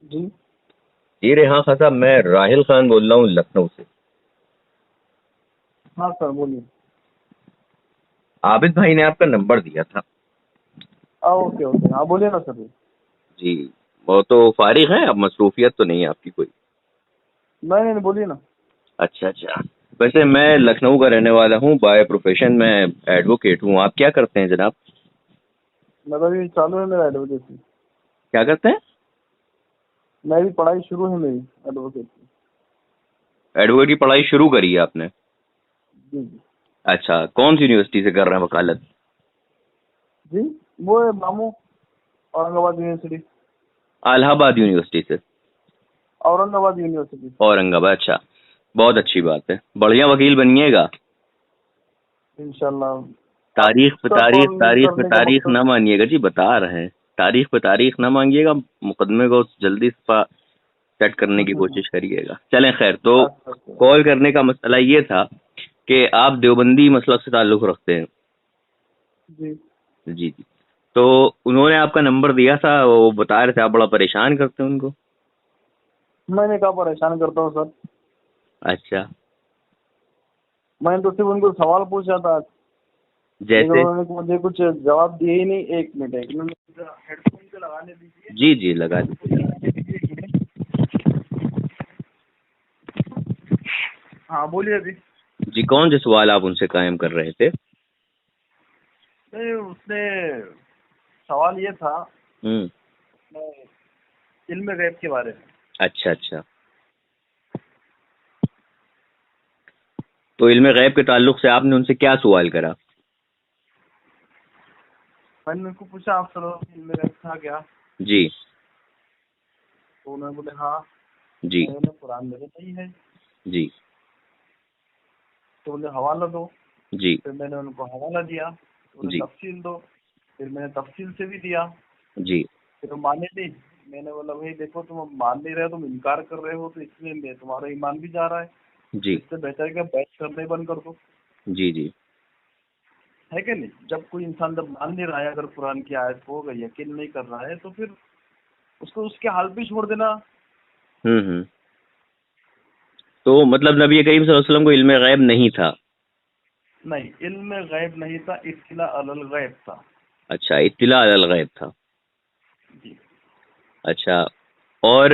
जी। जी रेहान खान साहब, मैं राहिल खान बोल रहा हूँ लखनऊ से। हाँ सर, बोलिए। आबिद भाई ने आपका नंबर दिया था। ओके ओके, हाँ बोलिए ना सर। जी। वो तो फारिग है, अब मसरूफियत तो नहीं है आपकी कोई? नहीं नहीं नहीं, बोलिए ना। अच्छा अच्छा। वैसे मैं लखनऊ का रहने वाला हूँ, बाय प्रोफेशन मैं एडवोकेट हूँ। आप क्या करते हैं जनाब? मतलब ये चालू है मेरा एडवोकेसी। क्या करते हैं? मैं भी पढ़ाई शुरू है मेरी एडवोकेट की। एडवोकेट की पढ़ाई शुरू करी है आपने? जी जी। अच्छा, कौन सी यूनिवर्सिटी से कर रहे हैं वकालत? जी, वो है मामू, औरंगाबाद यूनिवर्सिटी। इलाहाबाद यूनिवर्सिटी से? औरंगाबाद यूनिवर्सिटी। औरंगाबाद, अच्छा। बहुत अच्छी बात है, बढ़िया वकील बनिएगा। इंशाल्लाह। तारीख पे आपका तारीख, कॉल तारीख पे करने का तारीख मकसद। ना मानिएगा जी, बता रहे हैं। तारीख पे तारीख ना मांगिएगा, मुकदमे को जल्दी सेट करने की कोशिश करिएगा। चलें खैर, तो अच्छा अच्छा। कॉल करने का मसला ये था कि आप देवबंदी मसलक से ताल्लुक़ रखते हैं। जी। जी जी। तो उन्होंने आपका नंबर दिया था, वो बता रहे थे आप बड़ा परेशान करते हैं उनको। मैंने कहा परेशान करता हूँ सर? अच्छा। मैंने तो सिर्फ उनको सवाल पूछा था, लेकिन जैसे? उन्होंने मुझे कुछ जवाब दिए ही नहीं। एक मिनट एक मिनट, हेडफोन पे लगाने दीजिए। जी जी, लगा दीजिए। हाँ बोलिए अभी। जी, कौन से सवाल आप उनसे कायम कर रहे थे? नहीं, उसने सवाल ये था हम्म। इल्म गैब के बारे में। अच्छा अच्छा। तो इल्म गैब के ताल्लुक से आपने उनसे क्या सवाल करा? मैंने उनको पूछा, आप चलो इल्म गैब था क्या? जी तो उन्होंने बोले हाँ। जी मैंने कुरान में तो नहीं है। जी तो बोले हवाला दो। जी फिर मैंने उनको हवाला दिया। बोले जी तफसील दो। फिर मैंने तफसील से भी दिया। जी फिर वो माने नहीं। मैंने बोला भाई देखो, तुम अब मान नहीं रहे, तुम इनकार कर रहे हो, तो इसलिए तुम्हारा ईमान भी जा रहा है। जी इससे बेहतर है कि आप बहस करना ही बंद कर दो। जी जी। है कि नहीं? जब कोई इंसान जब मान नहीं रहा है, अगर कुरान की आयत को अगर यकीन नहीं कर रहा है, तो फिर उसको उसके हाल पे छोड़ देना। हम्म। तो मतलब नबी करीम सल्लल्लाहु अलैहि वसल्लम को इल्म गैब नहीं था? नहीं, इल्म गैब नहीं था, इत्तिला अलल गैब था। अच्छा, इत्तिला अल गैब था। जी। अच्छा। और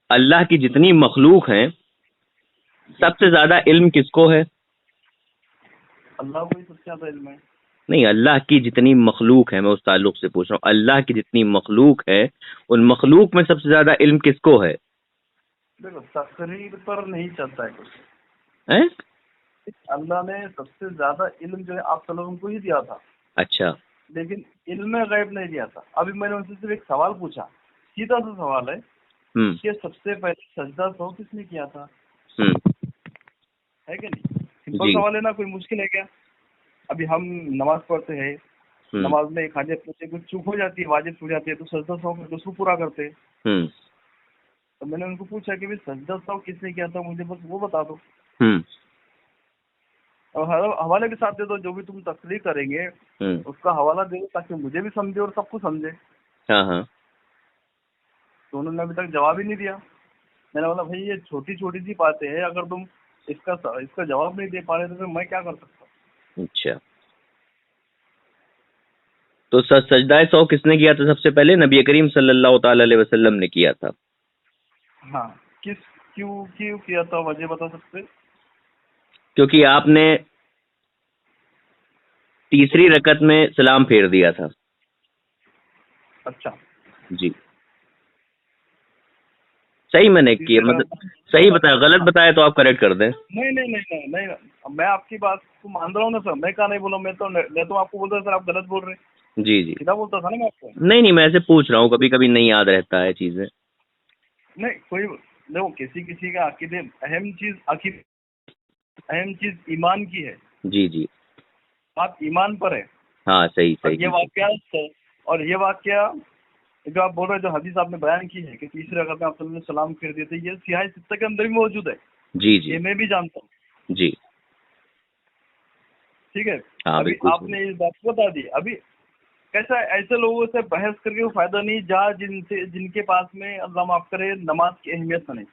अल्लाह की जितनी मखलूक हैं, जी। सबसे ज्यादा इल्म किसको है? अल्लाह को ही सबसे ज्यादा इल्म है। नहीं, अल्लाह की जितनी मखलूक है, मैं उस ताल्लुक से पूछ रहा हूँ, अल्लाह की जितनी मखलूक है, उन मखलूक में सबसे ज्यादा इल्म किसको है? देखो, तकरीर पर नहीं चलता है कुछ। हैं? अल्लाह ने सबसे ज्यादा इल्म जो है आप सलोम को ही दिया था, अच्छा। लेकिन इल्म गैब नहीं दिया था। अभी मैंने उनसे सिर्फ एक सवाल पूछा, सीधा सा सवाल है हम्म कि सबसे पहले सजदा सौ किसने किया था? हम्म। है कि नहीं? सिंपल जी। सवाल है ना, कोई मुश्किल है क्या? अभी हम नमाज पढ़ते हैं, हम्म नमाज में एक हाजत में से कुछ चूक हो जाती है, वाजिब छूट जाती है, तो सजदा सौ करके उसको पूरा करते हैं। हम्म तो मैंने उनको पूछा कि भाई सजदा सौ किसने किया था, मुझे बस वो बता दो। हम्म और हवाले के साथ दे दो, जो भी तुम तकरीर करेंगे हम्म। उसका हवाला दे दो, ताकि मुझे भी समझे और सबको समझे। हाँ हाँ। तो उन्होंने अभी तक जवाब ही नहीं दिया। मैंने बोला भाई ये छोटी छोटी सी बातें हैं, अगर तुम इसका जवाब नहीं दे पा रहे तो फिर मैं क्या कर सकता अच्छा। तो सजदाए सौ किसने किया था सबसे पहले? नबी करीम सल्लल्लाहु ताला अलैहि वसल्लम ने किया था। हूँ? हाँ। किस क्यों क्यों किया था, वजह बता सकते? क्योंकि आपने तीसरी रकत में सलाम फेर दिया था। अच्छा। जी। सही मैंने किया, तीसरे मतलब रकत। सही बताया, गलत हाँ। बताया तो आप करेक्ट कर दें। नहीं नहीं नहीं नहीं नहीं, अब मैं आपकी बात को मान रहा हूँ ना सर, मैं कहा नहीं बोला, मैं तो आपको बोलता सर आप गलत बोल रहे हैं। जी जी। सीधा बोलता था ना मैं आपको। नहीं नहीं, मैं ऐसे पूछ रहा हूँ, कभी कभी नहीं याद रहता है चीजें। नहीं कोई, देखो किसी किसी का अकीदे, अहम चीज ईमान की है। जी जी। बात ईमान पर है। हाँ, सही और सही, ये बिल्कुल। वाक्य और ये वाक्य जो आप बोल रहे हैं, जो हदीस आपने बयान की है कि तीसरे रकअत में आप सल्लल्लाहु अलैहि वसल्लम सलाम फेर देते, ये सियाह सित्ता के अंदर भी मौजूद है। जी जी ये मैं भी जानता हूँ। जी। ठीक है। हाँ, अभी बिल्कुल सही। आपने इस बात को बता दी। अभी कैसा है, ऐसे लोगों से बहस करके कोई फायदा नहीं जहाँ जिनके पास में अल्लाह माफ करे नमाज की अहमियत नहीं।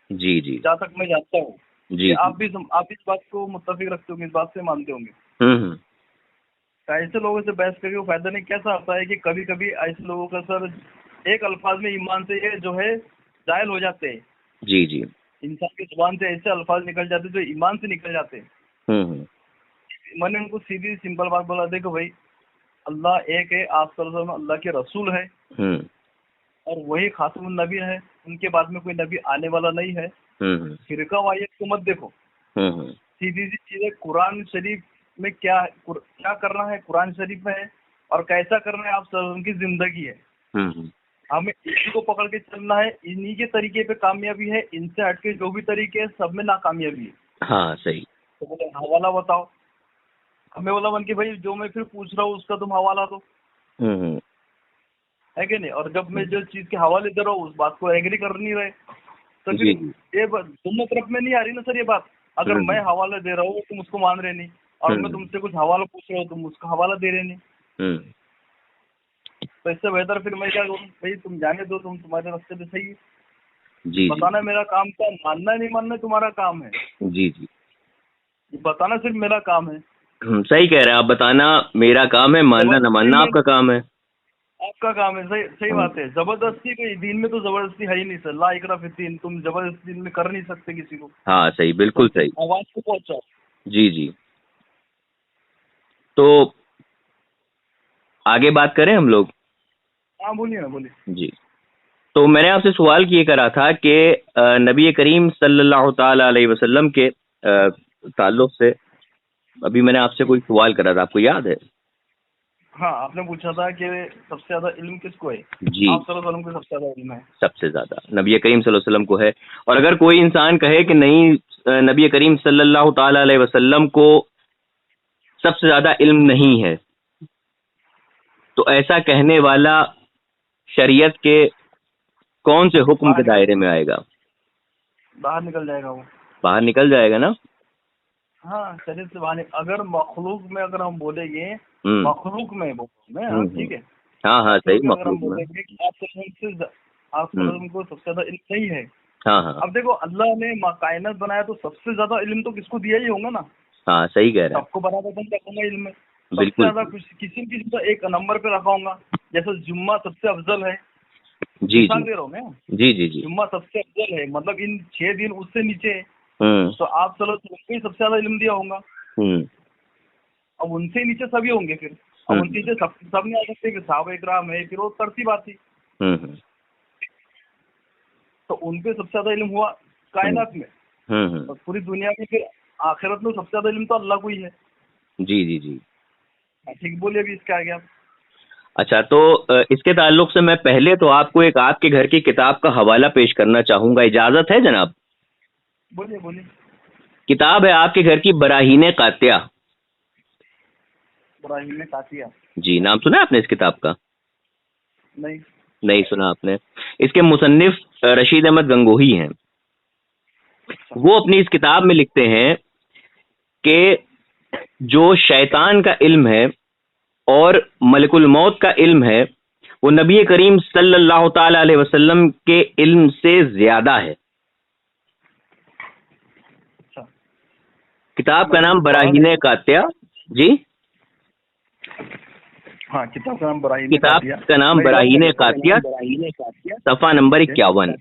जी जी जहाँ तक मैं जानता हूँ जी आप इस बात को मुत्तफिक रखते होंगे, इस बात से मानते होंगे। हम्म। तो ऐसे लोगों से बहस करके कोई फायदा नहीं। कैसा होता है कि कभी कभी ऐसे लोगों का सर एक अल्फाज में ईमान से ये जो है जायल हो जाते हैं। जी जी इंसान की जुबान से ऐसे अल्फाज निकल जाते हैं जो ईमान से निकल जाते हैं। हम्म। मैंने उनको सीधी सिंपल बात बोला, देखो भाई अल्लाह एक है, आप सल्लल्लाहु अलैहि वसल्लम अल्लाह के रसूल है हम्म और वही खातमुन नबी है, उनके बाद में कोई नबी आने वाला नहीं है। हम्म फिरका वाहियत को मत देखो, हम्म सीधी सी चीज है कुरान शरीफ में क्या करना है कुरान शरीफ में है और कैसा करना है आप सल्लल्लाहु की जिंदगी है। हम्म। हमें इसी को पकड़ के चलना है, इन्हीं के तरीके पे कामयाबी है, इनसे हटके जो भी तरीके हैं सब में नाकामयाबी है। हाँ सही। तो बोले हवाला बताओ, हमें बोला मन की भाई जो मैं फिर पूछ रहा हूँ उसका तुम हवाला दो, हम्म है कि नहीं। और जब मैं जो चीज के हवाले दे रहा हूँ उस बात को एग्री कर नहीं रहे तो फिर जी ये दोनों तरफ में नहीं आ रही ना सर ये बात। अगर मैं हवाला दे रहा हूँ तुम उसको मान रहे नहीं और मैं तुमसे कुछ हवाला पूछ रहा हूँ तुम उसका हवाला दे रहे नहीं, हम्म। तो इससे बेहतर फिर मैं क्या करूँ, भाई तुम जाने दो, तुम तुम्हारे रास्ते पे सही है। जी बताना मेरा काम था, मानना नहीं मानना तुम्हारा काम है। जी जी ये बताना सिर्फ मेरा काम है। सही कह रहे हैं आप। बताना मेरा काम है, मानना न मानना आपका काम है। आपका काम है, सही सही बात है। जबरदस्ती कोई दीन में तो जबरदस्ती है ही नहीं सर, ला इकरा फिर दीन, तुम जबरदस्ती दीन में कर नहीं सकते किसी को। हाँ सही, बिल्कुल सही। आवाज को पहुंचाओ। जी जी। तो आगे बात करें हम लोग। हाँ बोलिए ना, बोलिए। जी। तो मैंने आपसे सवाल किए करा था कि नबी करीम सल्लल्लाहु ताला अलैहि वसल्लम के ताल्लुक से अभी मैंने आपसे कोई सवाल करा था, आपको याद है? हाँ आपने पूछा था कि सबसे ज्यादा इल्म किसको है। जी, आप सल्लल्लाहु अलैहि वसल्लम को सबसे ज्यादा इल्म है। सबसे ज्यादा नबी करीम सल्लल्लाहु अलैहि वसल्लम को है। और अगर कोई इंसान कहे कि नहीं नबी करीम सल्लल्लाहु ताला अलैहि वसल्लम को सबसे ज्यादा इल्म नहीं है, तो ऐसा कहने वाला शरीयत के कौन से हुक्म के दायरे में आएगा? बाहर निकल जाएगा वो। बाहर निकल जाएगा ना? हाँ शरीर से बाहर अगर मखलूक में अगर हम बोलेंगे, हम्म मखलूक में हाँ ठीक है। हाँ हाँ सही, अगर हम मखलूक में। बोलेंगे कि आप को सबसे ज्यादा इल्म नहीं है। हाँ हाँ अब देखो अल्लाह ने कायनात बनाया तो सबसे ज्यादा इल्म तो किसको दिया ही होगा ना। हाँ सही कह रहे हैं। सबको बराबर बन रखूंगा इल्म में, सबसे बिल्कुल। ज्यादा किसी न किसी को एक नंबर पे रखाऊंगा। जैसे जुम्मा सबसे अफजल है, जी मिसाल जी दे रहा हूँ मैं। जी जी जी। जुम्मा सबसे अफजल है, मतलब इन 6 दिन उससे नीचे है। हम्म तो आप चलो तुमको ही सबसे ज्यादा इल्म दिया होगा। हम्म अब उनसे नीचे सभी होंगे फिर। अब उनके नीचे सब नहीं आ सकते कि साहब इकराम है, फिर वो तरतीब आती। हम्म तो उनपे सबसे ज्यादा इल्म हुआ कायनात में। हम्म। और पूरी दुनिया में फिर आखिरत में सबसे ज्यादा इल्म तो अल्लाह को ही है। जी जी जी। ठीक बोलिए अभी इसके आगे आप। अच्छा, तो इसके ताल्लुक से मैं पहले तो आपको एक आपके घर की किताब का हवाला पेश करना चाहूंगा, इजाजत है जनाब? बोलिए बोलिए। किताब है आपके घर की बराहीने कातिया। इब्राहिम ने कातिया। जी, नाम सुना है आपने इस किताब का? नहीं। नहीं सुना आपने? इसके मुसन्निफ रशीद अहमद गंगोही हैं। वो अपनी इस किताब में लिखते हैं कि जो शैतान का इल्म है और मलकुल मौत का इल्म है वो नबी करीम सल्लल्लाहु ताला अलैहि वसल्लम के इल्म से ज्यादा है। अच्छा। किताब का नाम बराहीने कातिया। जी, हाँ किताब का नाम बराहीने किताब कातिया। का नाम बराहीने कातिया, सफा नंबर 51।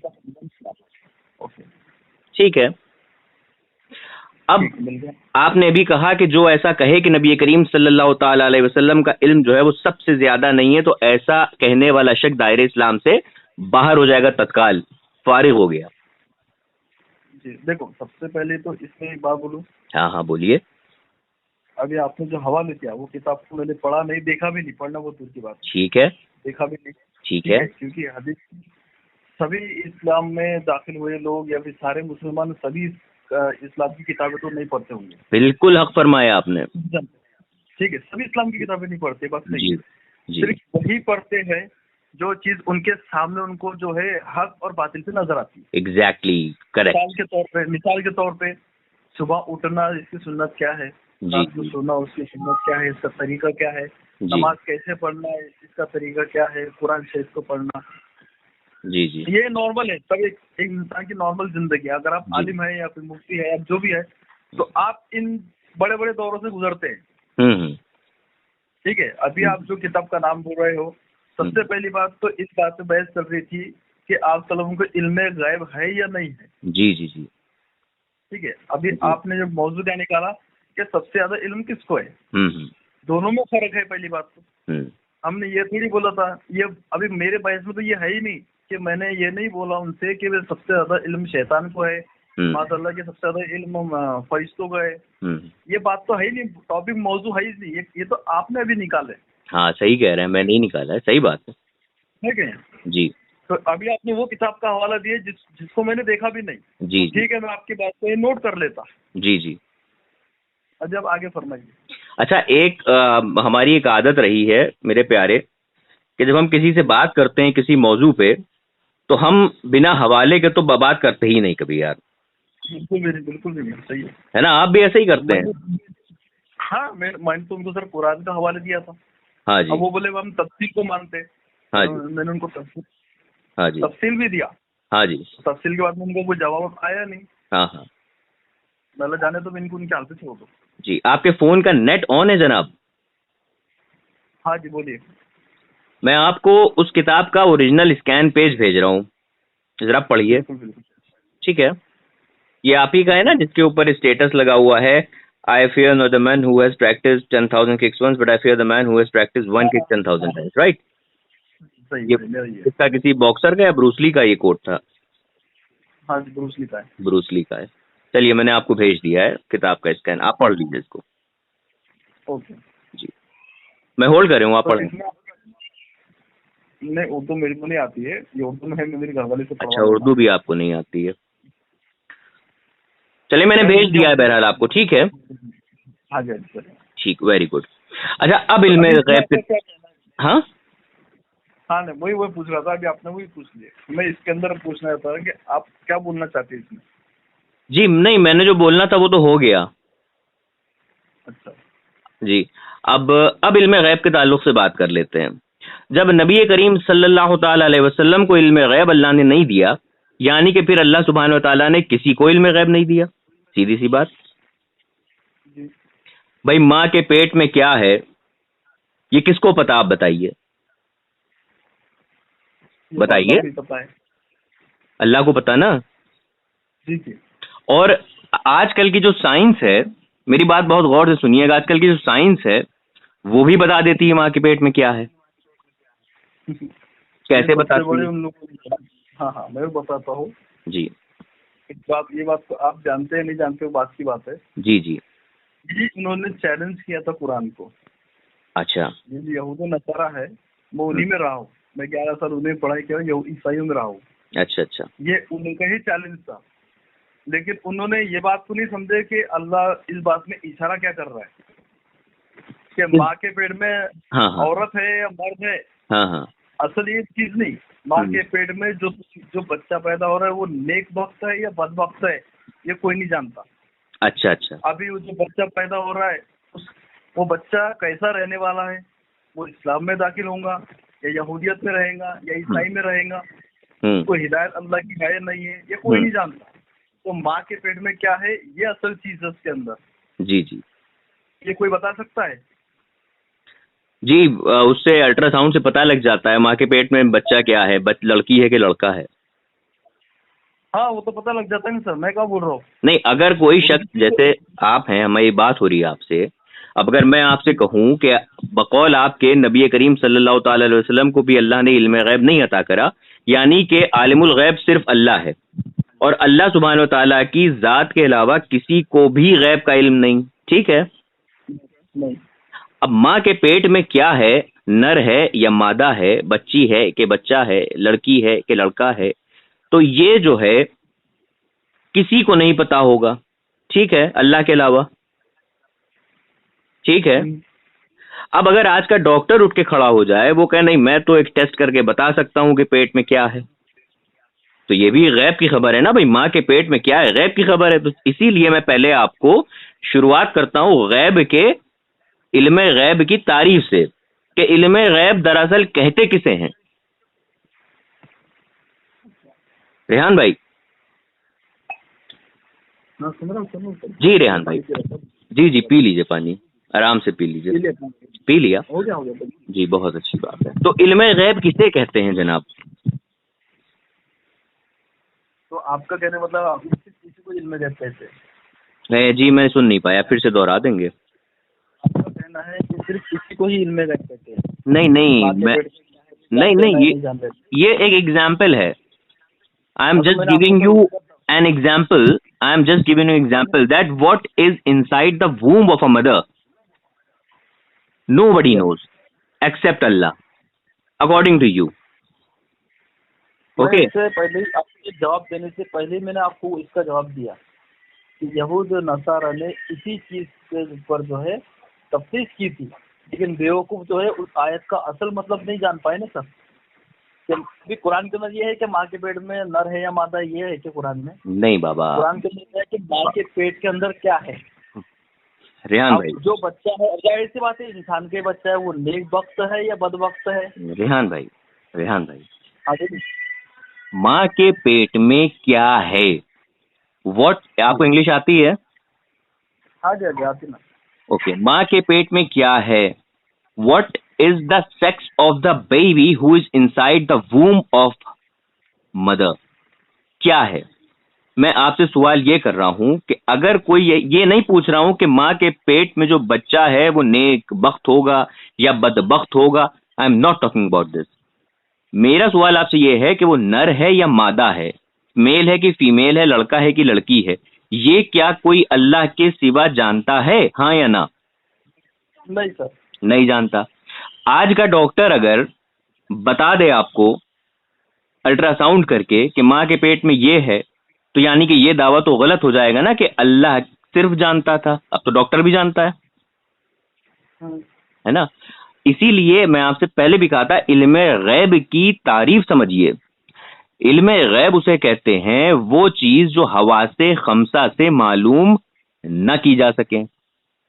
ठीक है। अब आपने भी कहा कि जो ऐसा कहे कि नबी करीम सल्लल्लाहु ताला अलैहि वसल्लम का इल्म जो है वो सबसे ज्यादा नहीं है, तो ऐसा कहने वाला शख्स दायरे इस्लाम से बाहर हो जाएगा, तत्काल फारिग हो गया। जी देखो सबसे पहले तो इसमें एक बात बोलूं। हाँ हाँ बोलिए। अभी आपने जो हवाले दिया वो किताब को मैंने पढ़ा नहीं, देखा भी नहीं, पढ़ना वो दूर की बात। ठीक है, देखा भी नहीं। ठीक है। क्योंकि हदीस सभी इस्लाम में दाखिल हुए लोग या फिर सारे मुसलमान सभी इस्लाम की किताबें तो नहीं पढ़ते होंगे। बिल्कुल हक फरमाया आपने। ठीक है, सभी इस्लाम की किताबें नहीं पढ़ते, बस नहीं। जी सिर्फ वही पढ़ते हैं जो चीज उनके सामने उनको जो है हक और बातिल पे नजर आती है। Exactly correct. मिसाल के तौर पे सुबह उठना इसकी सुन्नत क्या है, रात को सोना उसकी सुन्नत क्या है, इसका तरीका क्या है, जी नमाज कैसे पढ़ना है, इसका तरीका क्या है, कुरान शरीफ को पढ़ना, जी जी ये नॉर्मल है। सब एक इंसान की नॉर्मल जिंदगी है। अगर आप जी। आलिम है या फिर मुफ्ती है या जो भी है, तो आप इन बड़े बड़े दौरों से गुजरते हैं। हम्म। ठीक है, अभी आप जो किताब का नाम बोल रहे हो, सबसे पहली बात तो इस बात पे बहस चल रही थी कि आप सल्लम को इल्म गैब है या नहीं है। जी जी जी। ठीक है, अभी जी। आपने जो मौजूद क्या निकाला कि सबसे ज्यादा इल्म किसको है, हम्म दोनों में फर्क है। पहली बात तो हम्म हमने ये थोड़ी बोला था, ये अभी मेरे बहस में तो ये है ही नहीं कि मैंने ये नहीं बोला उनसे कि वे सबसे ज्यादा इल्म शैतान को है, माशाल्लाह के सबसे ज्यादा इल्म फरिश्तों का है। ये बात तो है ही नहीं, टॉपिक मौजू है ही नहीं। ये तो आपने अभी निकाले। हाँ सही कह रहे हैं, मैं नहीं निकाला है, सही बात है। ठीक है जी तो अभी आपने वो किताब का हवाला दिया जिसको मैंने देखा भी नहीं। जी तो ठीक है, मैं आपकी बात को ये नोट कर लेता। जी जी। अब जब आगे फरमाइए। अच्छा, हमारी एक आदत रही है मेरे प्यारे, कि जब हम किसी से बात करते हैं किसी मौजू पे, तो हम बिना हवाले के तो बात करते ही नहीं कभी यार, बिल्कुल भी नहीं, सही है ना? आप भी ऐसे ही करते हैं? हाँ, मैंने तो उनको सर कुरान का हवाला दिया था। हाँ जी। अब वो बोले हम तफसील को मानते। हाँ जी। मैंने उनको हाँ जी। तफसील भी दिया। हाँ जी। तफसील के बाद में उनको कोई जवाब आया नहीं। हाँ हाँ मतलब जाने तो इनको उनके हाल पे छोड़ दो। जी। आपके फोन का नेट ऑन है जनाब? हाँ जी बोलिए। मैं आपको उस किताब का ओरिजिनल स्कैन पेज भेज रहा हूँ, जरा पढ़िए। ठीक है, ये आप ही का है ना, जिसके ऊपर स्टेटस लगा हुआ है, I fear not the man who has practice 10,000 kicks once but I fear the man who has practice 1 kick 10,000 times, right? सही ये है। इसका किसी बॉक्सर का या ब्रूसली का ये कोट था? हाँ जी, ब्रूस ली का है। ब्रूसली का है। चलिए, मैंने आपको भेज दिया है किताब का स्कैन, आप पढ़ लीजिए इसको। ओके जी, मैं होल्ड कर रहा हूँ, आप पढ़ें। नहीं, उर्दू मेरे को नहीं आती है, ये उर्दू में है, मैं मेरी घरवाली से अच्छा, उर्दू भी आपको नहीं आती है? चलिए, मैंने भेज दिया है बहरहाल आपको, ठीक है? हाँ जी सर। ठीक, वेरी गुड। अच्छा, अब इल्म गैब के, हाँ हाँ नहीं, वही पूछ रहा था, अभी आपने वही पूछ लिया। मैं इसके अंदर पूछना चाहता था कि आप क्या बोलना चाहते हैं इसमें। जी, नहीं, मैंने जो बोलना था वो तो हो गया। अच्छा जी, अब इल्म गैब के ताल्लुक से बात कर लेते हैं। जब नबी करीम सल्लल्लाहु ताला अलैहि वसल्लम को इल्म गैब अल्लाह ने नहीं दिया, यानी कि फिर अल्लाह सुब्हान व तआला ने किसी को इल्म गैब नहीं दिया। सीधी सी बात। भाई, माँ के पेट में क्या है ये किसको पता, आप बताइए, बताइए। अल्लाह को पता ना। जी जी। और आजकल की जो साइंस है, मेरी बात बहुत गौर से सुनिएगा, आजकल की जो साइंस है वो भी बता देती है माँ के पेट में क्या है। कैसे बताती है? उन लोग। हाँ हाँ, मैं बताता हूँ जी। ये बात तो आप जानते हैं नहीं जानते हो, बात की बात है। जी जी। उन्होंने चैलेंज किया था कुरान को। अच्छा। ये यहूद नसारा है, मैं उन्हीं में रहा हूँ। मैं 11 साल उन्हें पढ़ाई किया, ईसाइयों में रहा हूँ। अच्छा। ये उनका ही चैलेंज था, लेकिन उन्होंने ये बात को नहीं समझे कि अल्लाह इस बात में इशारा क्या कर रहा है कि माँ के पेट में हाँ। औरत है या मर्द है। हाँ। असल ये चीज नहीं, माँ के पेट में जो बच्चा पैदा हो रहा है वो नेक वक्त है या बद वक्त है, ये कोई नहीं जानता। अच्छा। अभी वो जो बच्चा पैदा हो रहा है वो बच्चा कैसा रहने वाला है, वो इस्लाम में दाखिल होगा या यहूदियत में रहेगा या ईसाई में रहेगा, कोई हिदायत अल्लाह की है नहीं है, ये कोई नहीं जानता। तो माँ के पेट में क्या है, ये असल चीज है उसके अंदर। जी। ये कोई बता सकता है? जी, उससे अल्ट्रासाउंड से पता लग जाता है माँ के पेट में बच्चा क्या है, लड़की है कि लड़का है। हाँ, वो तो पता लग जाता है ना सर, मैं क्या बोल रहा हूँ। नहीं, अगर कोई शख्स, जैसे आप हैं, हमारी बात हो रही है आपसे, अब अगर मैं आपसे कहूं कि बकौल आपके नबी करीम सल्लल्लाहु ताला अलैहि वसल्लम को भी अल्लाह ने इल्म गैब नहीं अता करा, यानी कि आलिमुल गैब सिर्फ अल्लाह है, और अल्लाह सुब्हान व तआला की जात के अलावा किसी को भी गैब का इल्म नहीं, ठीक है? नहीं। अब माँ के पेट में क्या है, नर है या मादा है, बच्ची है कि बच्चा है, लड़की है कि लड़का है, तो ये जो है किसी को नहीं पता होगा, ठीक है, अल्लाह के अलावा, ठीक है? अब अगर आज का डॉक्टर उठ के खड़ा हो जाए, वो कहे नहीं मैं तो एक टेस्ट करके बता सकता हूं कि पेट में क्या है, तो ये भी गैब की खबर है ना भाई। माँ के पेट में क्या है, गैब की खबर है। तो इसीलिए मैं पहले आपको शुरुआत करता हूं गैब के, इल्म गैब की तारीफ से, कि इल्मे गैब दरअसल कहते किसे हैं? रेहान भाई। जी रेहान भाई, जी जी पी लीजिए पानी, आराम से पी लीजिए। पी लिया? हो गया जी, बहुत अच्छी बात है। तो इल्मे गैब किसे कहते हैं जनाब? तो आपका कहने मतलब आप किसी को इल्मे गैब कहते हैं? नहीं जी, मैं सुन नहीं पाया, फिर से दोहरा देंगे? आपका कहना है कि सिर्फ किसी को ही इल्मे गैब कहते हैं? नहीं नहीं, मैं नहीं, ये एक एग्जाम्पल है। I am just giving you an example, I am just giving you example that what is inside the वूम of a mother nobody knows except Allah according to you. Okay, इससे पहले आपके जवाब देने से पहले मैंने आपको इसका जवाब दिया कि यहूद नसारा ने इसी चीज के ऊपर जो है तफ्तीश की थी, लेकिन बेवकूफ जो है उस आयत का असल मतलब नहीं जान पाए ना सर। कि कुरान के अंदर ये है कि माँ के पेट में नर है या मादा, ये है कि कुरान में? नहीं बाबा, कुरान के अंदर है कि माँ के पेट के अंदर क्या है। रेहान भाई, जो बच्चा है, जाहिर सी बात है इंसान के बच्चा है, वो नेक वक्त है या बदवक्त है? रेहान भाई, माँ के पेट में क्या है? व्हाट, आपको इंग्लिश आती है? हाँ जी आती ना। ओके, माँ के पेट में क्या है? What is the sex of the baby who is inside the वूम of mother? क्या है? मैं आपसे सवाल ये कर रहा हूं कि अगर कोई ये नहीं पूछ रहा हूं कि माँ के पेट में जो बच्चा है वो नेक बख्त होगा या बदबख्त होगा। I am not talking about this. मेरा सवाल आपसे ये है कि वो नर है या मादा है, मेल है कि फीमेल है, लड़का है कि लड़की है, ये क्या कोई अल्लाह के सिवा जानता है, हाँ या ना? नहीं सर, नहीं जानता। आज का डॉक्टर अगर बता दे आपको अल्ट्रासाउंड करके कि माँ के पेट में ये है, तो यानी कि ये दावा तो गलत हो जाएगा ना कि अल्लाह सिर्फ जानता था। अब तो डॉक्टर भी जानता है ना। इसीलिए मैं आपसे पहले भी कहा था, इल्मे गैब की तारीफ समझिए। इल्मे गैब उसे कहते हैं वो चीज जो हवासे खमसा से मालूम न की जा सके।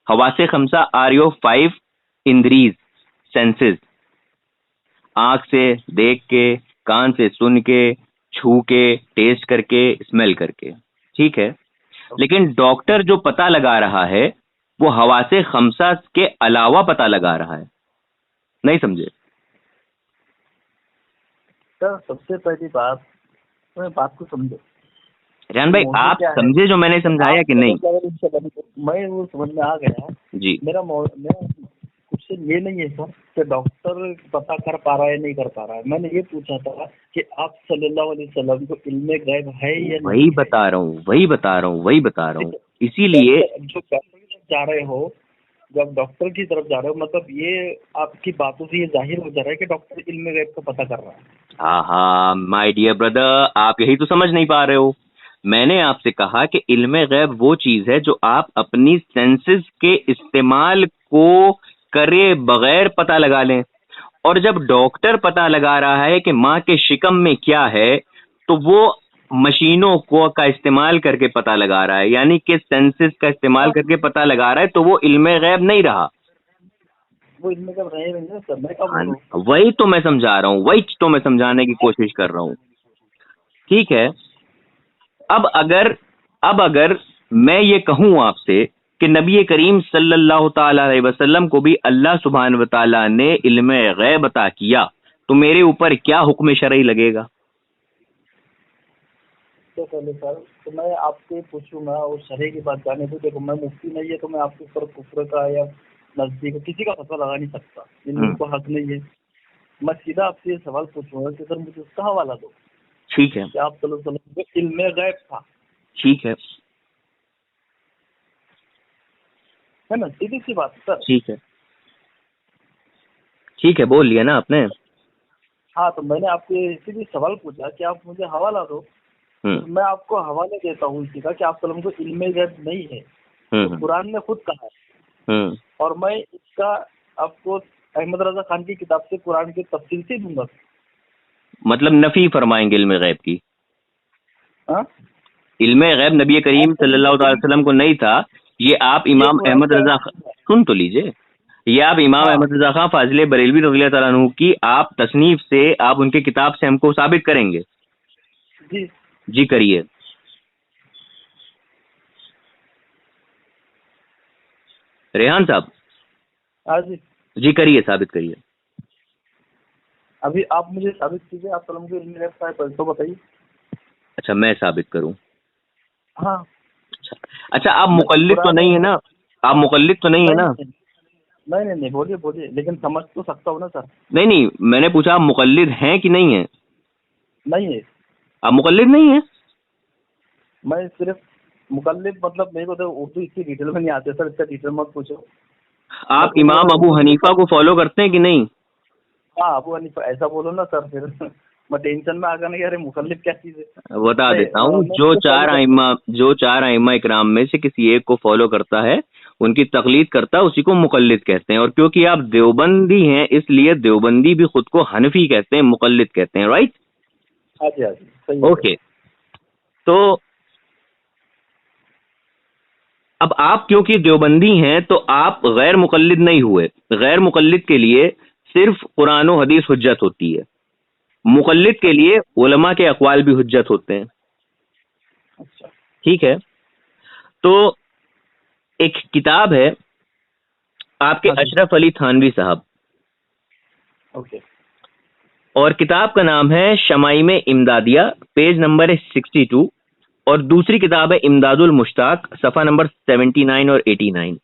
हवासे खमसा आर योर 5 इंद्रीज, सेंसेस। आंख से देख के, कान से सुन के, छू के, टेस्ट करके, स्मेल करके, ठीक है। लेकिन डॉक्टर जो पता लगा रहा है वो हवासे खमसा के अलावा पता लगा रहा है। नहीं समझे सर? सबसे पहली बात, मैं बात को समझो रेहान भाई, आप समझे जो मैंने समझाया कि नहीं? मैं वो समझ में आ गया जी। मेरा क्वेश्चन ये नहीं है सर कि डॉक्टर पता कर पा रहा है नहीं कर पा रहा है। मैंने ये पूछा था कि आप सल्लल्लाहु अलैहि वसल्लम को इल्मे गैब है या नहीं? वही बता रहा हूँ। इसीलिए जो डॉक्टर जा रहे हो, जब डॉक्टर की तरफ जा रहे हो, मतलब ये आपकी बातों से ये जाहिर हो जा रहा है कि डॉक्टर इल्मे गैब का पता कर रहा है। हाँ माय डियर ब्रदर, आप यही तो समझ नहीं पा रहे हो। मैंने आपसे कहा कि इल्मे गैब वो चीज है जो आप अपनी सेंसेस के इस्तेमाल को करे बगैर पता लगा लें। और जब डॉक्टर पता लगा रहा है कि माँ के शिकम में क्या है, तो वो मशीनों को का इस्तेमाल करके पता लगा रहा है, यानी कि सेंसेस का इस्तेमाल करके पता लगा रहा है, तो वो इल्मे गैब नहीं रहा। वो इल्मे गैब नहीं है सर, मैं कब बोल रहा हूं? वही तो मैं समझा रहा हूँ, वही तो मैं समझाने की कोशिश कर रहा हूँ, ठीक है। अब अगर मैं ये कहूं आपसे कि नबी करीम सल्लल्लाहु ताला अलैहि वसल्लम को भी अल्लाह सुब्हानहू व तआला ने इल्मे गैब अता किया, तो मेरे ऊपर क्या हुक्म शरई लगेगा? तो पहले सर, तो मैं आपसे पूछूंगा और शरई की बात जाने दो। देखो, मैं मुफ्ती नहीं है तो मैं आपके ऊपर कुफ्र का या नजदीक किसी का फतवा लगा नहीं सकता, इनको हक नहीं है। मैं सीधा आपसे ये सवाल पूछूंगा कि सर मुझे उसका हवाला दो। ठीक है, कि आप सल्लल्लाहु अलैहि वसल्लम को इल्मे गैब था। ठीक है ना, सीधी सी बात सर। ठीक है, बोल लिया ना आपने। हाँ, तो मैंने आपसे सीधी सवाल पूछा कि आप मुझे हवाला दो, तो मैं आपको हवाले देता हूँ इसी का कि आप सल्लम को इल्मे गैब नहीं है, तो कुरान ने खुद कहा है। और मैं इसका आपको अहमद रजा खान की किताब से कुरान की तफसील से दूंगा। मतलब नफी फरमाएंगे इल्मे गैब की? हाँ, इल्मे गैब नबी करीम सल्लल्लाहु अलैहि वसल्लम को नहीं था, ये आप इमाम अहमद रजा, सुन तो लीजिए, ये आप इमाम अहमद रजा खां फाजिल बरेलवी रज़ियल्लाहु ताला अन्हु की आप तसनीफ से, आप उनके किताब से हमको साबित करेंगे? जी जी करिए। रेहान साहब। हाँ जी जी करिए, साबित करिए। अभी आप मुझे साबित कीजिए, आप मुझे इल्म गैब का तो बताइए। अच्छा, मैं साबित करूं? हाँ। अच्छा, आप मुकल्लिद तो नहीं है ना? आप मुकल्लिद तो नहीं है ना? नहीं नहीं नहीं, बोलिए बोलिए, लेकिन समझ तो सकता हूँ ना सर। नहीं नहीं, मैंने पूछा आप मुकल्लिद हैं कि नहीं है? नहीं है। आप मुकल्लिद नहीं है? मैं सिर्फ मुकल्लिद मतलब मेरे को तो उर्दू इतनी डिटेल में नहीं आते सर, इतना डिटेल मत पूछो। आप इमाम अबू हनीफा को फॉलो करते हैं कि नहीं? हाँ, अबू हनीफा ऐसा बोलो ना सर, फिर मैं टेंशन में आ गया नहीं, अरे मुकल्लिद क्या चीज है। बता देता हूँ, जो चार आइम्मा इकराम में से किसी एक को फॉलो करता है, उनकी तकलीद करता है, उसी को मुकल्लिद कहते हैं। और क्योंकि आप देवबंदी हैं, इसलिए देवबंदी भी खुद को हनफी कहते हैं, मुकल्लिद कहते हैं। राइट? हाँ जी हाँ जी, सही है। ओके, तो अब आप क्योंकि देवबंदी हैं तो आप गैर मुकल्लिद नहीं हुए। गैर मुकल्लिद के लिए सिर्फ कुरान और हदीस हुज्जत होती है, मुकल्लिद के लिए उलमा के अक़वाल भी हुज्जत होते हैं। अच्छा, ठीक है, तो एक किताब है आपके अशरफ अली थानवी साहब, ओके, और किताब का नाम है शमाइम इमदादिया, पेज नंबर 62, और दूसरी किताब है इमदादुल मुश्ताक, सफ़ा नंबर 79 और 89।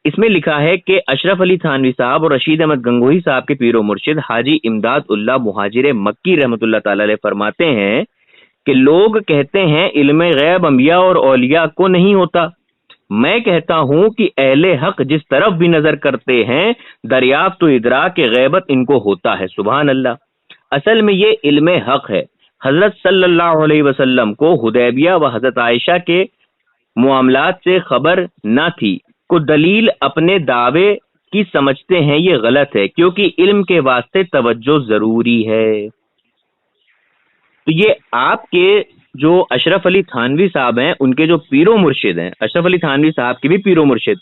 इसमें लिखा है कि अशरफ अली थानवी साहब और रशीद अहमद गंगोही साहब के पीरो मुर्शिद हाजी इमदाद उल्लाह मुहाजिर मक्की रहमतुल्लाह ताला अलैह फरमाते हैं कि लोग कहते हैं इल्म गैब अंबिया और औलिया को नहीं होता। मैं कहता हूं कि अहले हक जिस तरफ भी नजर करते हैं, दरियाफ्त तो इदराक गैबत इनको होता है। सुभान अल्लाह। असल में ये इल्म हक है। हजरत सल्लल्लाहु अलैहि वसल्लम को हुदैबिया व हजरत आयशा के मामलात से खबर ना थी, को दलील अपने दावे की समझते हैं, ये गलत है, क्योंकि इल्म के वास्ते तवज्जो जरूरी है। तो ये आपके जो अशरफ अली थानवी साहब हैं, उनके जो पीरो मुर्शिद हैं, अशरफ अली थानवी साहब के भी पीरो मुर्शिद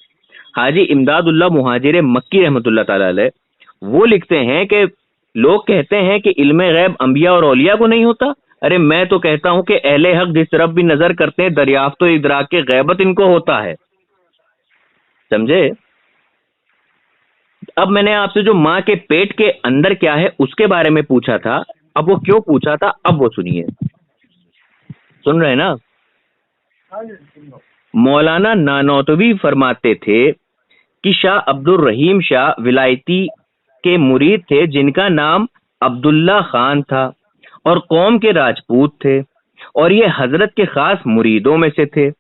हाजी इमदादुल्लाह मुहाजिर मक्की रहमतुल्लाह ताला अलैह, वो लिखते हैं कि लोग कहते हैं कि इल्म गैब अंबिया और औलिया को नहीं होता। अरे मैं तो कहता हूं कि अहले हक जिस तरफ भी नजर करते हैं, दरियाफ्त इदराक के गैबत इनको होता है। समझे? अब मैंने आपसे जो माँ के पेट के अंदर क्या है उसके बारे में पूछा था, अब वो क्यों पूछा था अब वो सुनिए। सुन रहे हैं ना? मौलाना नानौतवी फरमाते थे कि शाह अब्दुल रहीम शाह विलायती के मुरीद थे, जिनका नाम अब्दुल्ला खान था और कौम के राजपूत थे, और ये हजरत के खास मुरीदों में से थे।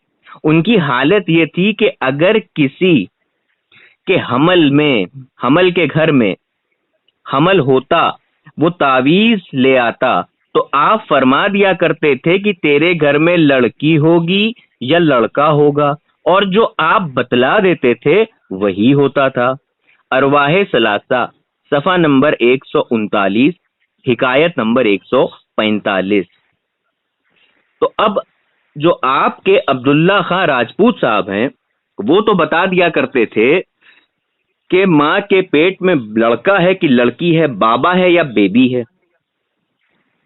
उनकी हालत ये थी कि अगर किसी के हमल के घर में हमल होता, वो तावीज ले आता, तो आप फरमा दिया करते थे कि तेरे घर में लड़की होगी या लड़का होगा, और जो आप बतला देते थे वही होता था। अरवाहे सलासा, सफ़ा नंबर 139, हिकायत नंबर 145। तो अब जो आपके अब्दुल्ला खान राजपूत साहब हैं, वो तो बता दिया करते थे कि माँ के पेट में लड़का है कि लड़की है, बाबा है या बेबी है।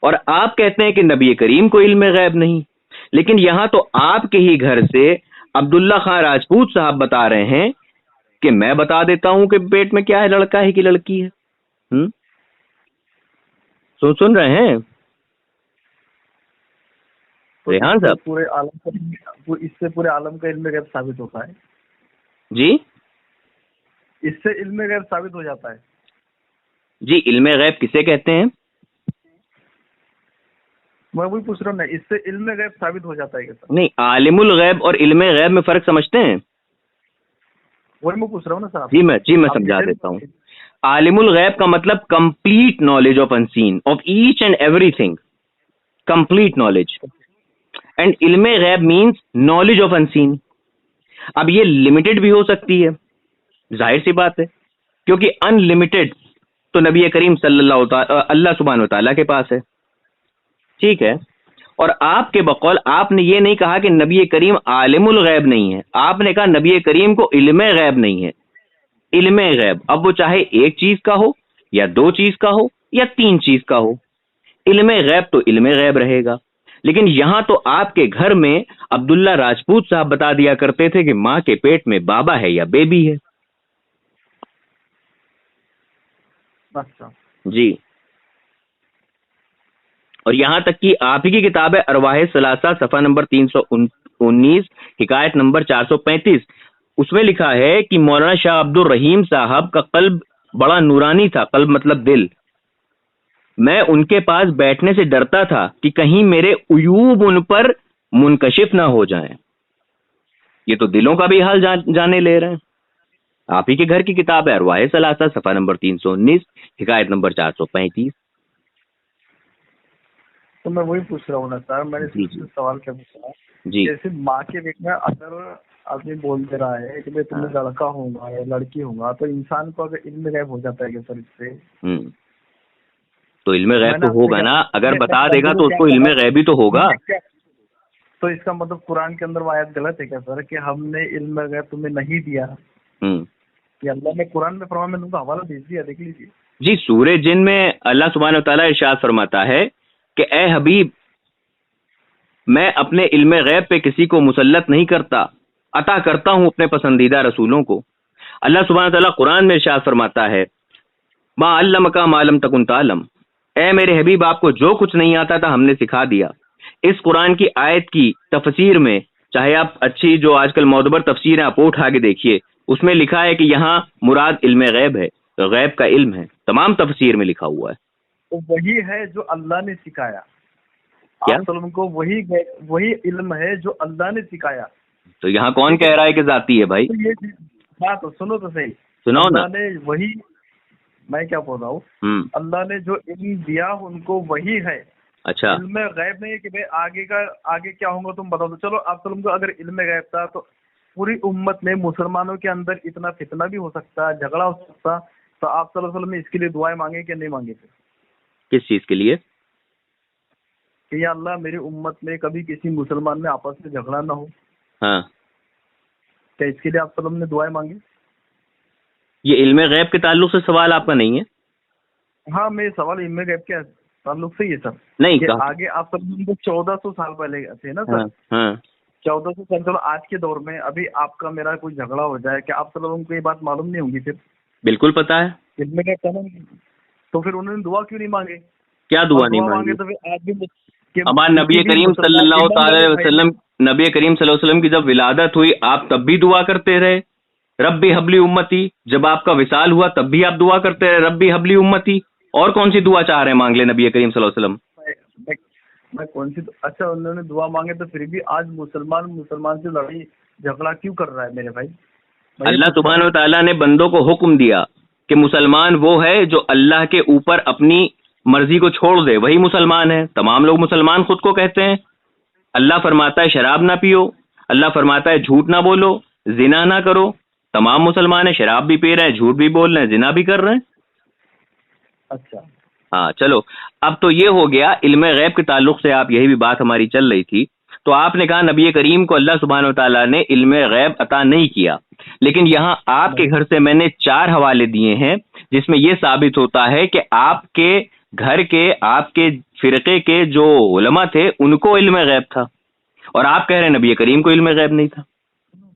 और आप कहते हैं कि नबी करीम को इल्म गैब नहीं। लेकिन यहां तो आपके ही घर से अब्दुल्ला खान राजपूत साहब बता रहे हैं कि मैं बता देता हूं कि पेट में क्या है, लड़का है कि लड़की है। सुन रहे हैं रेहान साहब? इससे पूरे आलम का इल्म गैब साबित होता है जी, इससे इल्म गैब साबित हो जाता है जी। इल्म गैब किसे कहते हैं? मैं वही पूछ रहा हूँ ना, इससे इल्म गैब साबित हो जाता है क्या? नहीं, आलिमुल गैब और इल्म गैब में फर्क समझते हैं? वही मैं पूछ रहा हूँ ना सर। जी मैं समझा देता हूँ। आलिमुल गैब का मतलब complete knowledge of unseen, of each and everything, complete knowledge. And इल्म गैब मींस नॉलेज ऑफ अनसीन। अब ये लिमिटेड भी हो सकती है, जाहिर सी बात है, क्योंकि अनलिमिटेड तो नबी करीम अल्लाह सुब्हानहू व तआला के पास है। ठीक है, और आपके बकौल आपने ये नहीं कहा कि नबी करीम आलिमुल गैब नहीं है, आपने कहा नबी करीम को इल्म गैब नहीं है। इल्मे गैब, अब वो चाहे एक चीज का हो या दो चीज का हो या तीन चीज का हो, इल्मे गैब तो इल्मे गैब रहेगा। लेकिन यहां तो आपके घर में अब्दुल्ला राजपूत साहब बता दिया करते थे कि माँ के पेट में बाबा है या बेबी है। अच्छा जी, और यहां तक कि आप ही की किताब है अरवाह सलासा सफा नंबर 319 हिकायत नंबर 435, उसमें लिखा है कि मौलाना शाह अब्दुल रहीम साहब का कल्ब बड़ा नूरानी था, कल्ब मतलब दिल, मैं उनके पास बैठने से डरता था कि कहीं मेरे उयूब उन पर मुनकशिफ ना हो जाएं। ये तो दिलों का भी हाल जाने ले रहे हैं। आप ही के घर की किताब है अरवाह सलासा सफा नंबर 319 हिकायत नंबर 435। तो मैं वही पूछ रहा हूँ ना सर, मैंने सवाल क्या पूछा जी, जैसे माँ के पेट में अगर आदमी बोल दे रहा है कि भाई तुम्हें लड़का होगा या लड़की होगा, तो इंसान को अगर इल्म गैब हो जाता है क्या सर इससे? तो इल्मे गैब तो होगा ना, अगर बता देगा तो उसको इल्मे गैब ही तो होगा। तो इसका मतलब कुरान के अंदर वो आयत गलत है क्या सर कि हमने इल्म गैब तुम्हें नहीं दिया? कि अल्लाह ने कुरान में फरमाया, मैंने तुमको हवाला भेज दिया, देख लीजिए। जी, सूरह जिन में अल्लाह सुब्हानहू व तआला इरशाद फरमाता है कि ए हबीब, मैं अपने इल्मे गैब पे किसी को मुसल्लत नहीं करता, अता करता हूं अपने पसंदीदा रसूलों को। अल्लाह सुब्हानहू व तआला कुरान में इरशाद फरमाता है मा अल्लमका मा लम तकुन तालम, ए मेरे हबीब, आपको जो कुछ नहीं आता था हमने सिखा दिया। इस कुरान की आयत की तफसीर में, चाहे आप अच्छी जो आजकल मौदबर तफसीर है आप वो उठा के देखिए, उसमें लिखा है कि यहाँ मुराद इल्मे गैब है, तो गैब का इल्म है, तमाम तफसीर में लिखा हुआ है। तो वही है जो अल्लाह ने सिखाया क्या को, वही इल्म है जो अल्लाह ने सिखाया। तो यहाँ कौन कह रहा है कि जाती है भाई? तो ये बात तो सुनो तो सही, सुनाओ ना। अल्लाह ने वही, मैं क्या बोल रहा हूँ, अल्लाह ने जो इल्म दिया उनको वही है। अच्छा, इल्म गैब नहीं है कि भाई आगे क्या होगा तुम बताओ। तो चलो आप को अगर इल्म गैब था तो पूरी उम्मत में मुसलमानों के अंदर इतना फितना भी हो सकता, झगड़ा हो सकता, तो आप सल्लल्लाहु अलैहि वसल्लम ने इसके लिए दुआएं मांगे कि नहीं मांगे थे? किस चीज के लिए? कि या अल्लाह मेरी उम्मत में कभी किसी मुसलमान में आपस में झगड़ा ना हो। हाँ, क्या इसके लिए आप सल्लल्लाहु अलैहि वसल्लम ने दुआएं मांगी? ये इल्मे गैब के ताल्लुक से सवाल आपका नहीं है? हाँ, मेरे सवाल इल्मे गैब के ताल्लुक से ही है सर। नहीं, आगे आप सब 1400 साल पहले थे ना सर। हाँ, 1400 साल, चलो आज के दौर में अभी आपका मेरा कोई झगड़ा हो जाए, क्या आप सब को ये बात मालूम नहीं होगी? फिर बिल्कुल पता है। इल्मे गैब तो फिर उन्होंने दुआ क्यों नहीं मांगे? क्या दुआ नहीं मांगे? तो फिर आज भी हमारे नबी करीम सल्लल्लाहु अलैहि वसल्लम, नबी करीम सल्लल्लाहु अलैहि वसल्लम की जब विलादत हुई आप तब भी दुआ करते रहे, रब्बी हबली उम्मती। जब आपका विसाल हुआ तब भी आप दुआ करते रहे, रब्बी हबली उम्मती। और कौन सी दुआ चाह रहे हैं मांग ले नबी करीम सल्लल्लाहु अलैहि वसल्लम? मैं कौन सी? अच्छा, उन्होंने दुआ मांगे तो फिर भी आज मुसलमान से लड़ाई झगड़ा क्यों कर रहा है मेरे भाई? अल्लाह सुब्हानहू व तआला ने बंदों को हुक्म दिया कि मुसलमान वो है जो अल्लाह के ऊपर अपनी मर्जी को छोड़ दे, वही मुसलमान है। तमाम लोग मुसलमान खुद को कहते हैं। अल्लाह फरमाता है शराब ना पियो, अल्लाह फरमाता है झूठ ना बोलो, जिना ना करो। तमाम मुसलमान है, शराब भी पी रहे हैं, झूठ भी बोल रहे हैं, जिना भी कर रहे हैं। अच्छा, हाँ, चलो अब तो ये हो गया इल्मे गैब के ताल्लुक से, आप यही भी बात हमारी चल रही थी। तो आपने कहा नबी करीम को अल्लाह सुब्हानहू व तआला ने इल्मे गैब अता नहीं किया, लेकिन यहाँ आपके घर से मैंने 4 हवाले दिए हैं जिसमें यह साबित होता है कि आपके घर के, आपके फिरके के जो उलमा थे उनको इल्मे गैब था, और आप कह रहे हैं नबी करीम को इल्मे गैब नहीं था।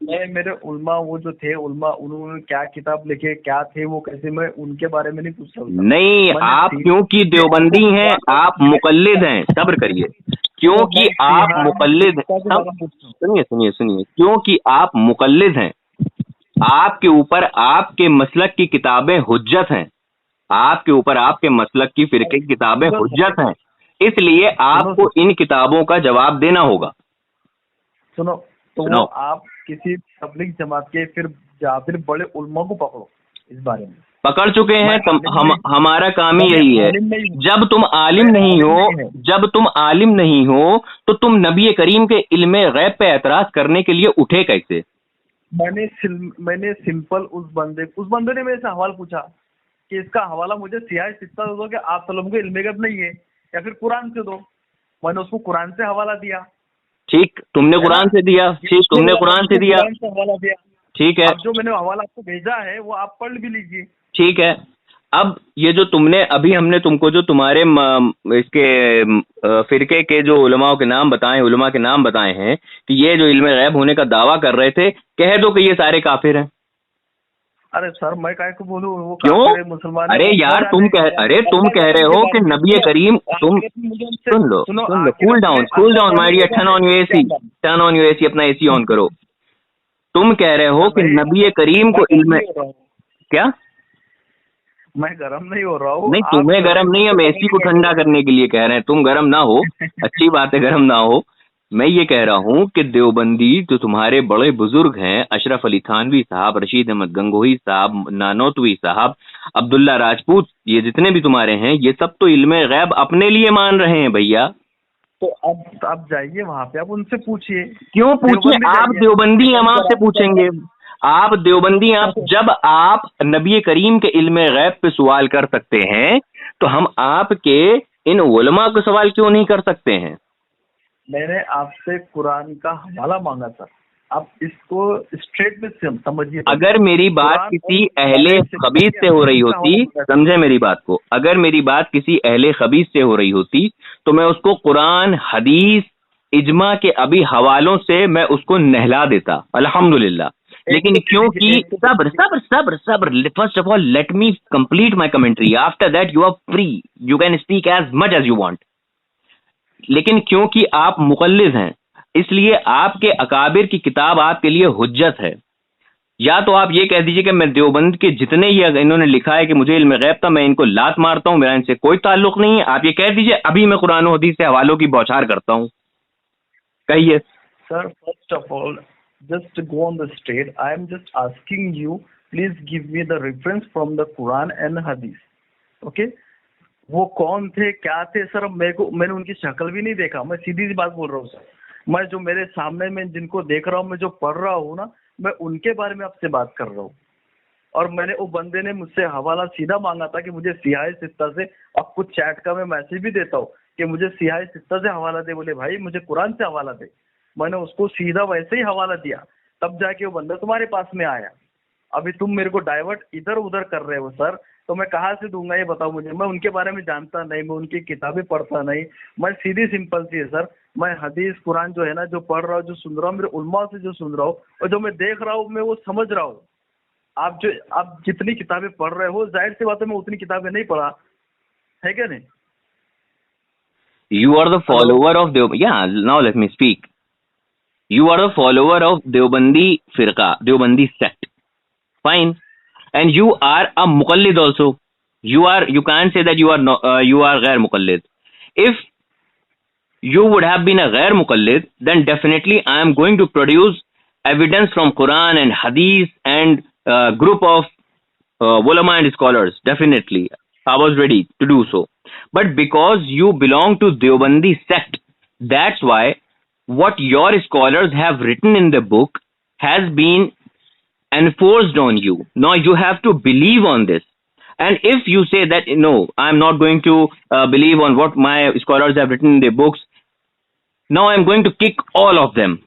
मेरे उलमा वो जो थे उलमा, उन्होंने क्या किताब लिखे, क्या थे वो, कैसे, मैं उनके बारे में नहीं पूछ रहा। नहीं, आप क्योंकि देवबंदी हैं, आप मुकल्लिद हैं, सब्र करिए। क्योंकि आप मुकल्लिद हैं, सुनिए, क्योंकि आप मुकल्लिद हैं, आपके ऊपर आपके मसलक की किताबें हुज्जत हैं, आपके ऊपर आपके मसलक की फिरके की किताबें हुज्जत हैं, इसलिए आपको इन किताबों का जवाब देना होगा। सुनो, आप किसी तबलीग जमात के फिर बड़े उलमा को पकड़ो, इस बारे में पकड़ चुके हैं। हमारा काम ही यही है। जब तुम आलिम नहीं हो तो तुम नबी करीम के इल्मे गैब पे एतराज करने के लिए उठे कैसे? मैंने सिंपल उस बंदे ने मेरे से सवाल पूछा कि इसका हवाला मुझे सियाह सित्ता दो कि आप सल्लम को इल्मे गैब नहीं है, या फिर कुरान से दो। मैंने उसको कुरान से हवाला दिया। ठीक, तुमने कुरान से दिया। ठीक, तुमने कुरान से दिया। ठीक है, अब जो मैंने हवाला आपको भेजा है वो आप पढ़ भी लीजिए। ठीक है। अब ये जो तुमने अभी हमने तुमको जो तुम्हारे इसके फिरके के जो उलमाओं के नाम बताए, उलमा के नाम बताए हैं कि ये जो इल्म गैब होने का दावा कर रहे थे, कह दो कि ये सारे काफिर हैं। अरे सर मैं काहे को बोलूं, वो क्यों? मुसलमान? अरे यार तुम कह रहे हो कि नबी करीम, सुन लो, cool down my dear, turn on your AC, अपना एसी ऑन करो। तुम कह रहे हो कि नबी करीम को इल्म, क्या? मैं गर्म नहीं हो रहा हूँ। नहीं, तुम्हें गर्म नहीं, हम एसी को ठंडा करने के लिए कह रहे हैं, तुम गर्म ना हो, अच्छी बात है गर्म ना हो। मैं ये कह रहा हूँ कि देवबंदी जो तुम्हारे बड़े बुजुर्ग हैं, अशरफ अली थानवी साहब, रशीद अहमद गंगोही साहब, नानोतवी साहब, अब्दुल्ला राजपूत, ये जितने भी तुम्हारे हैं, ये सब तो इल्म गैब अपने लिए मान रहे हैं भैया। तो अब आप जाइए वहां पे, आप उनसे पूछिए। क्यों पूछिए? आप देवबंदी, हम आपसे पूछेंगे। आप देवबंदी, आप जब आप नबी करीम के इल्म गैब पे सवाल कर सकते हैं, तो हम आपके इन उलमा को सवाल क्यों नहीं कर सकते हैं? मैंने आपसे कुरान का हवाला मांगा सर, आप इसको स्ट्रेट में समझिए। अगर मेरी बात किसी अहले खबीस से हो रही होती, समझे मेरी बात को, अगर मेरी बात किसी अहले खबीस से हो रही होती तो मैं उसको कुरान, हदीस, इजमा के अभी हवालों से मैं उसको नहला देता, अल्हम्दुलिल्लाह। लेकिन क्योंकि सब्र सब्र सब्र सब्र, first of all let me complete my commentary, after that you are free, you can speak as much as you want. लेकिन क्योंकि आप मुक़ल्लिद हैं, इसलिए आपके अकाबिर की किताब आपके लिए हुज्जत है। या तो आप ये कह दीजिए कि मैं देवबंद के जितने ही इन्होंने लिखा है कि मुझे इल्म गैब था, मैं इनको लात मारता हूं, मेरा इनसे कोई ताल्लुक नहीं है, आप ये कह दीजिए, अभी मैं कुरान और हदीस से हवालों की बौछार करता हूं। कहिए sir. First of all just go on the straight. I am just asking you, please give me the reference from the Quran and Hadith. Okay? वो कौन थे, क्या थे सर? मैंने उनकी शक्ल भी नहीं देखा, मैं सीधी सी बात बोल रहा हूँ सर। मैं जो मेरे सामने में जिनको देख रहा हूँ, मैं जो पढ़ रहा हूँ ना, मैं उनके बारे में आपसे बात कर रहा हूँ। और मैंने, वो बंदे ने मुझसे हवाला सीधा मांगा था कि मुझे सियाह सित्ता से, अब कुछ चैट का मैं मैसेज भी देता हूँ कि मुझे सियाह सित्ता से हवाला दे, बोले भाई मुझे कुरान से हवाला दे। मैंने उसको सीधा वैसे ही हवाला दिया, तब जाके वो बंदा तुम्हारे पास में आया। अभी तुम मेरे को डाइवर्ट इधर उधर कर रहे हो सर, तो मैं कहाँ से दूंगा ये बताओ मुझे। मैं उनके बारे में जानता नहीं, मैं उनकी किताबें पढ़ता नहीं, मैं सीधी सिंपल सी है सर, मैं हदीस कुरान जो है ना, जो पढ़ रहा हूँ, जो सुन रहा हूँ, मेरे उलमा से जो सुन रहा हूँ और जो मैं देख रहा हूँ, मैं वो समझ रहा हूँ। आप जितनी किताबें पढ़ रहे हो, जाहिर सी बात है मैं उतनी किताबें नहीं पढ़ा है, क्या नहीं? You are the follower of yeah, now let me speak. You are a follower of Deobandi firqa, Deobandi sect. Fine. And you are a muqallid also. You can't say that you are ghair muqallid. If you would have been a ghair muqallid, then definitely I am going to produce evidence from Quran and Hadith and group of ulama and scholars. Definitely. I was ready to do so. But because you belong to Deobandi sect, that's why what your scholars have written in the book has been enforced on you. Now you have to believe on this. And if you say that, no, I'm not going to believe on what my scholars have written in their books, now I'm going to kick all of them.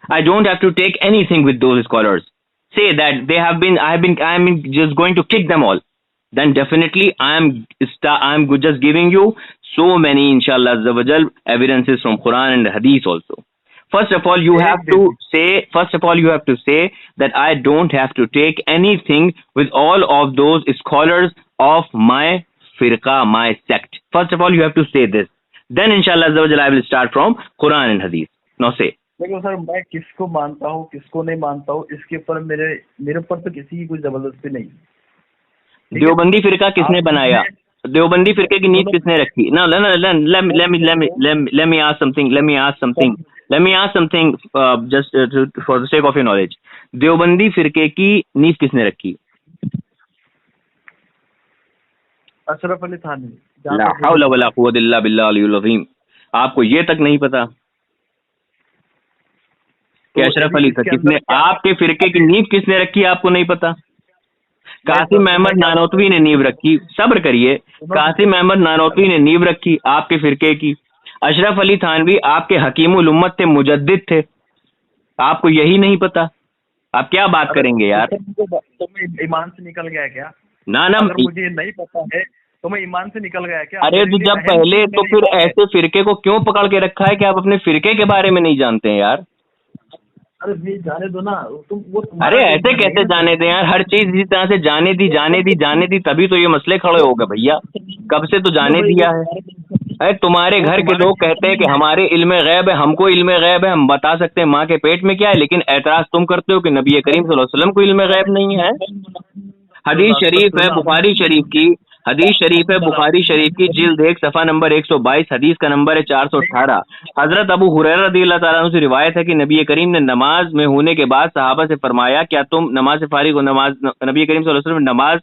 I don't have to take anything with those scholars. Say that I'm just going to kick them all. Then definitely I'm just giving you so many, inshallah azawajal, evidences from Quran and Hadith also. First of all, you have to say that I don't have to take anything with all of those scholars of my firqa, my sect. First of all, you have to say this. Then inshallah azawajal, I will start from Quran and Hadith. Now say. देखो sir, मैं किसको मानता हूँ किसको नहीं मानता हूँ, इसके ऊपर मेरे ऊपर तो किसी की कोई जबरदस्ती नहीं। देवबंदी फिरका किसने बनाया? देवबंदी फिरके की नींव किसने रखी? ना let me ask something just for the sake of your knowledge. Deobandi फिरके की नींव किसने रखी? अशरफ अली थानवी। ला हौला वला कुव्वता इल्ला बिल्लाह अल-अलीयुल अज़ीम। आपको ये तक नहीं पता कि अशरफ अली किसने, आपके फिरके की नींव किसने रखी? आपको नहीं पता? कासिम अहमद नानोतवी ने नींव रखी। सब्र करिए। कासिम अहमद नानोतवी ने नींव रखी आपके फिरके की। अशरफ अली थानवी आपके हकीमुल उम्मत थे, मुजद्दिद थे। आपको यही नहीं पता? आप क्या बात करेंगे यार? तो मैं ईमान से निकल गया क्या? ना अगर मुझे नहीं पता है तो मैं ईमान से निकल गया क्या? अरे तो जब पहले तो फिर ऐसे फिरके को क्यों पकड़ के रखा है कि आप अपने फिरके के बारे में नहीं जानते हैं यार? अरे भी जाने दो ना, वो अरे ऐसे कैसे जाने दें यार? हर चीज इसी तरह से जाने दी तभी तो ये मसले खड़े हो गए भैया। कब से तो जाने दिया है। अरे तुम्हारे घर के लोग कहते हैं कि हमारे इल्मे गैब है, हमको इल्मे गैब है, हम बता सकते हैं माँ के पेट में क्या है, लेकिन एतराज तुम करते हो कि नबी करीम सल्लल्लाहु अलैहि वसल्लम को इल्मे गैब नहीं है। हदीस शरीफ है बुखारी शरीफ की, बुखारी शरीफ की जिल्द 1 सफ़ा नंबर 122, हदीस का नंबर है 418। हजरत अबू हुरैरा रज़ियल्लाहु ताला अन्हु से रिवायत है कि नबी करीम ने नमाज में होने के बाद सहाबा से फरमाया, क्या तुम नमाज से फारिग हो, नबी करीम सल्लल्लाहु अलैहि वसल्लम नमाज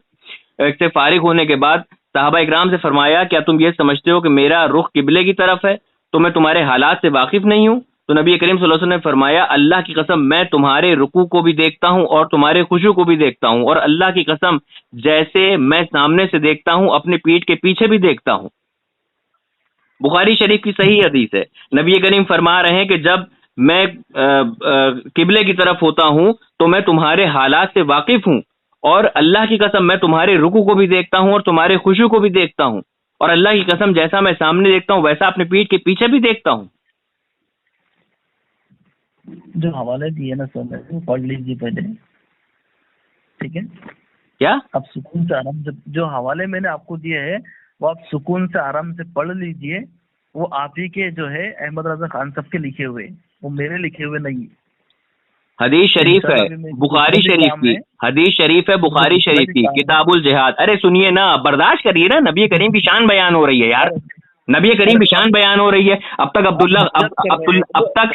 से फारिग होने के बाद सहाबा इकराम से फरमाया, क्या तुम ये समझते हो कि मेरा रुख किबले की तरफ है, तो मैं तुम्हारे हालात से वाकिफ नहीं हूँ? तो नबी करीम सल्लल्लाहु अलैहि वसल्लम ने फरमाया, अल्लाह की कसम मैं तुम्हारे रुकू को भी देखता हूं और तुम्हारे खुशू को भी देखता हूं, और अल्लाह की कसम जैसे मैं सामने से देखता हूं अपने पीठ के पीछे भी देखता हूं। बुखारी शरीफ की सही हदीस है। नबी करीम फरमा रहे हैं कि जब मैं किबले की तरफ होता हूं तो मैं तुम्हारे हालात से वाकिफ हूं, और अल्लाह की कसम मैं तुम्हारे रुकू को भी देखता हूं और तुम्हारे खुशू को भी देखता हूं, और अल्लाह की कसम जैसा मैं सामने देखता हूं वैसा अपने पीठ के पीछे भी देखता हूं। जो हवाले दिए ना सर, वो पढ़ लीजिए पहले, ठीक है? क्या आप सुकून से आराम से, जो हवाले मैंने आपको दिए है वो आप सुकून से आराम से पढ़ लीजिए। वो आप ही के जो है अहमद रजा खान साहब के लिखे हुए, वो मेरे लिखे हुए नहीं। हदीस शरीफ है बुखारी शरीफ की, हदीस शरीफ है बुखारी शरीफ की, किताबुल जिहाद। अरे सुनिए ना, बर्दाश्त करिए ना, नबी करीम की शान बयान हो रही है यार, नबी करीम की शान बयान हो रही है। अब तक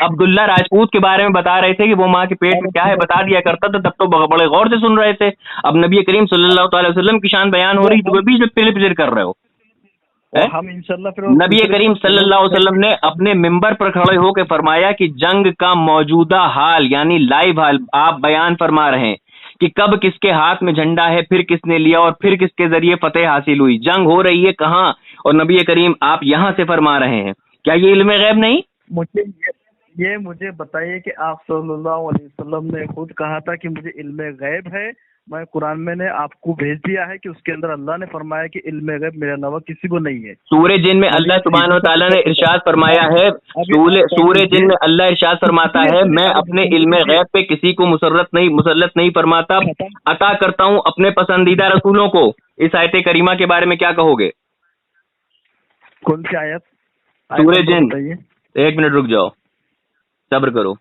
अब्दुल्ला राजपूत के बारे में बता रहे थे कि वो माँ के पेट में क्या है बता दिया करता था, तब तो बड़े गौर से सुन रहे थे। अब नबी करीम सल्लल्लाहु अलैहि वसल्लम की शान बयान हो रही है तो बीच में पिलिर कर रहे हो। हम इंशाल्लाह फिर नबी करीम सल्लल्लाहु अलैहि वसल्लम ने अपने मिंबर पर खड़े होकर फरमाया कि जंग का मौजूदा हाल यानी लाइव हाल आप बयान फरमा रहे हैं कि कब किसके हाथ में झंडा है, फिर किसने लिया और फिर किसके जरिए फतेह हासिल हुई, जंग हो रही है कहाँ, और नबी करीम आप यहाँ से फरमा रहे हैं। क्या ये इल्मे गैब नहीं? मुझे बताइए कि आप सल्लल्लाहु अलैहि वसल्लम ने खुद कहा था कि मुझे इल्मे गैब है। मैं कुरान में ने आपको भेज दिया है कि उसके अंदर अल्लाह ने फरमाया कि इल्मे गैब मेरे अलावा किसी को नहीं है। सूरह जिन में अल्लाह सुब्हानहू व तआला ने इरशाद फरमाया है, सूरह जिन में अल्लाह इरशाद फरमाता है, मैं अपने इल्मे गैब पे किसी को मुसल्लत नहीं फरमाता, अता करता हूँ अपने पसंदीदा रसूलों को। इस आयत करीमा के बारे में क्या कहोगे? कौन सी आयत? सूरह जिन। 1 मिनट रुक जाओ, सब्र करो।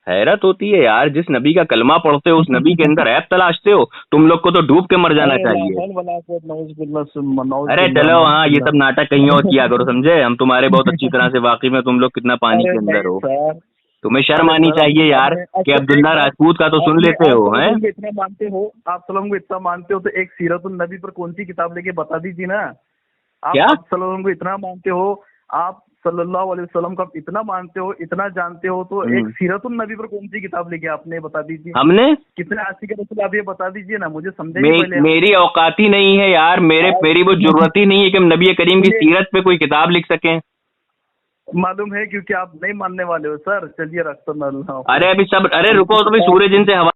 हैरत होती है यार, जिस नबी का कलमा पढ़ते हो उस नबी के अंदर ऐप तलाशते हो। तुम लोग को तो डूब के मर जाना चाहिए। अरे चलो हाँ, ये सब नाटक कहीं और किया करो, समझे? हम तुम्हारे बहुत अच्छी तरह से वाकिफ में, तुम लोग कितना पानी के अंदर हो। तुम्हें शर्म आनी चाहिए यार कि अब्दुल्ला राजपूत का तो सुन लेते हो, हैं? इतना मानते हो आप, सल्लल्लाहु को इतना मानते हो तो एक सीरतुन नबी पर कौन सी किताब लेके बता दीजिए ना। आप सल्लल्लाहु को इतना मानते हो, आप सल्लल्लाहु अलैहि वसल्लम का इतना मानते हो, इतना जानते हो, तो एक सीरतुन नबी पर कौन सी किताब लेके आपने बता दीजिए। हमने कितने आशिक रसूल आप ये बता दीजिए ना, मुझे समझे। मेरी औकात ही नहीं है यार, मेरी वो जरूरत ही नहीं है कि हम नबी करीम की सीरत पे कोई किताब लिख सकें। मालूम है, क्योंकि आप नहीं मानने वाले हो सर। चलिए रखता। अरे अभी सब, अरे रुको, तो भी सूरज जिन से हवा